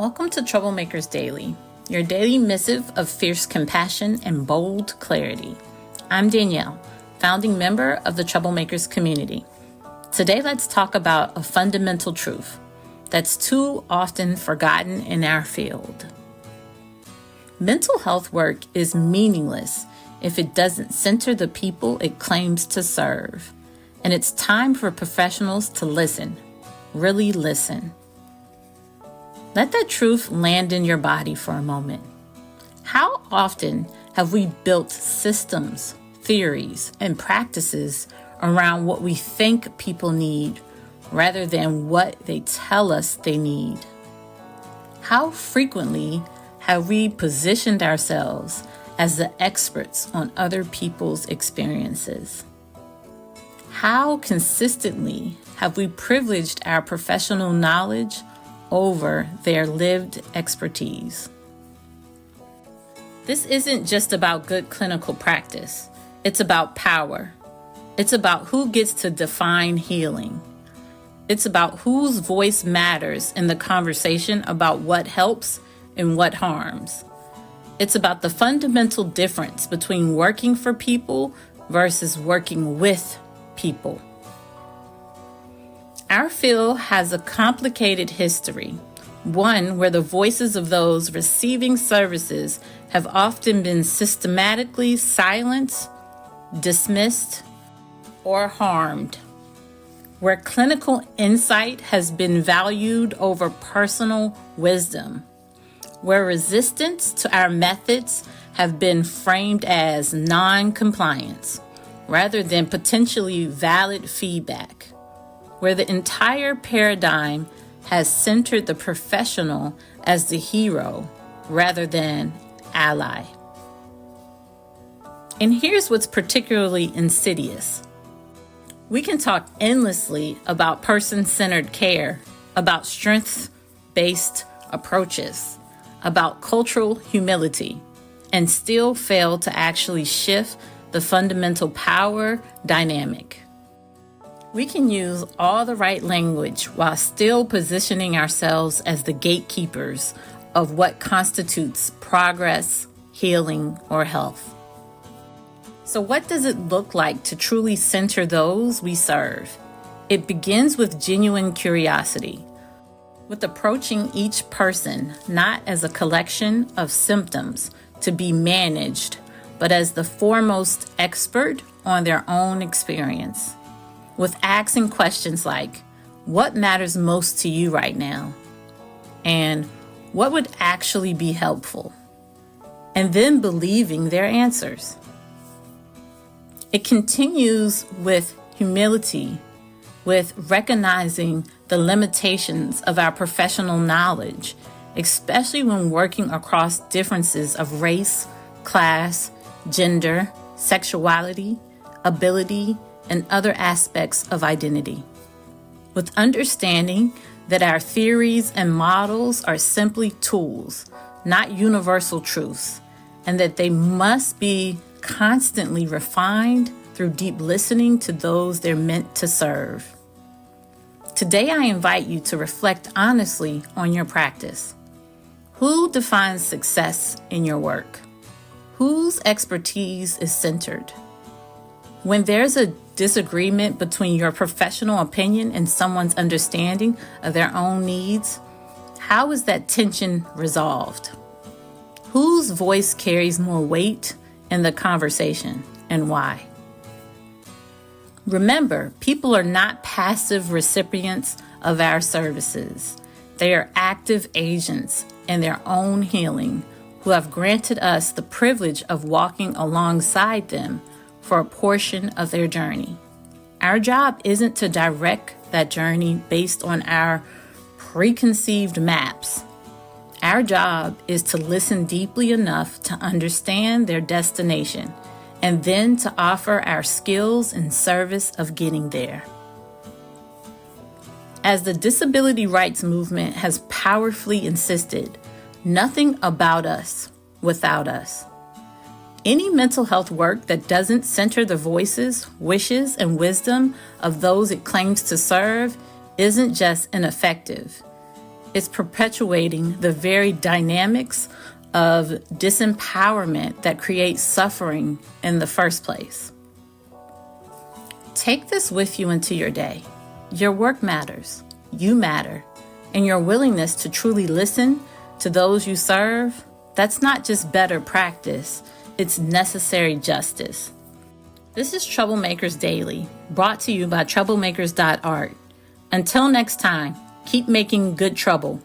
Welcome to Troublemakers Daily, your daily missive of fierce compassion and bold clarity. I'm Danielle, founding member of the Troublemakers community. Today, let's talk about a fundamental truth that's too often forgotten in our field. Mental health work is meaningless if it doesn't center the people it claims to serve. And it's time for professionals to listen, really listen. Let that truth land in your body for a moment. How often have we built systems, theories, and practices around what we think people need rather than what they tell us they need? How frequently have we positioned ourselves as the experts on other people's experiences? How consistently have we privileged our professional knowledge over their lived expertise? This isn't just about good clinical practice. It's about power. It's about who gets to define healing. It's about whose voice matters in the conversation about what helps and what harms. It's about the fundamental difference between working for people versus working with people. Our field has a complicated history, one where the voices of those receiving services have often been systematically silenced, dismissed, or harmed, where clinical insight has been valued over personal wisdom, where resistance to our methods have been framed as non-compliance rather than potentially valid feedback, where the entire paradigm has centered the professional as the hero rather than ally. And here's what's particularly insidious. We can talk endlessly about person-centered care, about strength-based approaches, about cultural humility, and still fail to actually shift the fundamental power dynamic. We can use all the right language while still positioning ourselves as the gatekeepers of what constitutes progress, healing, or health. So what does it look like to truly center those we serve? It begins with genuine curiosity, with approaching each person not as a collection of symptoms to be managed, but as the foremost expert on their own experience. With asking questions like, what matters most to you right now? And what would actually be helpful? And then believing their answers. It continues with humility, with recognizing the limitations of our professional knowledge, especially when working across differences of race, class, gender, sexuality, ability, and other aspects of identity. With understanding that our theories and models are simply tools, not universal truths, and that they must be constantly refined through deep listening to those they're meant to serve. Today, I invite you to reflect honestly on your practice. Who defines success in your work? Whose expertise is centered? When there's a disagreement between your professional opinion and someone's understanding of their own needs, how is that tension resolved? Whose voice carries more weight in the conversation and why? Remember, people are not passive recipients of our services. They are active agents in their own healing who have granted us the privilege of walking alongside them for a portion of their journey. Our job isn't to direct that journey based on our preconceived maps. Our job is to listen deeply enough to understand their destination and then to offer our skills in service of getting there. As the disability rights movement has powerfully insisted, nothing about us without us. Any mental health work that doesn't center the voices, wishes, and wisdom of those it claims to serve isn't just ineffective. It's perpetuating the very dynamics of disempowerment that creates suffering in the first place. Take this with you into your day. Your work matters, you matter, and your willingness to truly listen to those you serve, that's not just better practice, it's necessary justice. This is Troublemakers Daily, brought to you by troublemakers.art. Until next time, keep making good trouble.